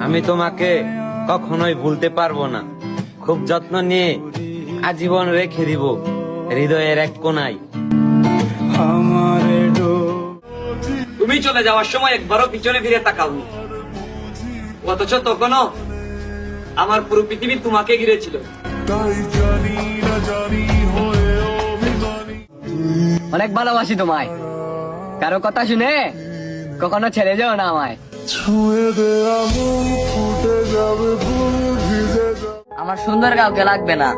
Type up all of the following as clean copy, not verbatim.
আমি তোমাকে কখনোই ভুলতে পারবো না। খুব যত্ন নিয়ে আজীবন রেখে দিব হৃদয়ের এক কোনায়। তুমি চলে যাওয়ার সময় একবারও পিছনে ফিরে তাকাওনি, অথচ তখনও আমার পুরো পৃথিবী তোমাকে ঘিরেছিল। অনেক ভালোবাসি তোমায়, কারো কথা শুনে কখনো ছেড়ে যাও না আমায়। আমার সুন্দর কাউকে লাগবে না,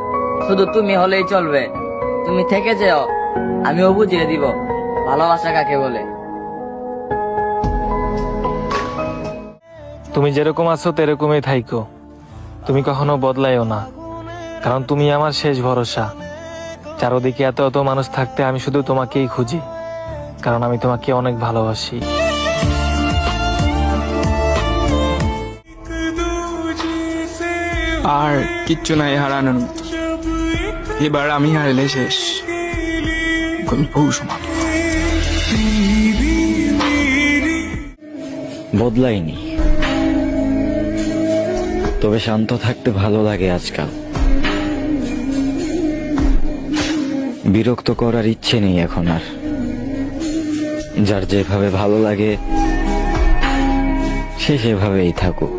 শুধু তুমি হলেই চলবে। তুমি থেকে যেও, আমিও বুঝিয়ে দিব ভালোবাসা কাকে বলে। তুমি যেরকম আছো তেরকমই থাইকো, তুমি কখনো বদলাইও না, কারণ তুমি আমার শেষ ভরসা। চারদিকে এত এত মানুষ থাকতে আমি শুধু তোমাকেই খুঁজি, কারণ আমি তোমাকে অনেক ভালোবাসি। আর কিচ্ছু নাই হারানোর মতো, এবার আমি হারলে শেষ, গল্প সমাপ্ত। বদলাইনি, তবে শান্ত থাকতে ভালো লাগে আজকাল। বিরক্ত করার ইচ্ছে নেই এখন আর। যার যেভাবে ভালো লাগে সে সেভাবেই থাকুক।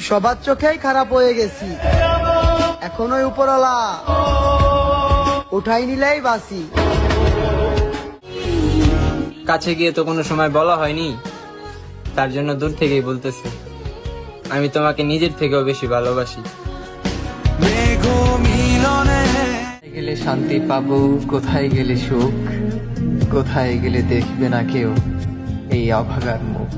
সবার চোখেই খারাপ হয়ে গেছি, এখন ওই উপরওয়ালা উঠাই নিলেই বাসি। কাছে গিয়ে তো কোনো সময় বলা হয়নি, তার জন্য দূর থেকেই বলতেছে আমি তোমাকে নিজের থেকেও বেশি ভালোবাসি। গেলে শান্তি পাবো, কোথায় গেলে সুখ, কোথায় গেলে দেখবে না কেউ এই অভাগার মুখ।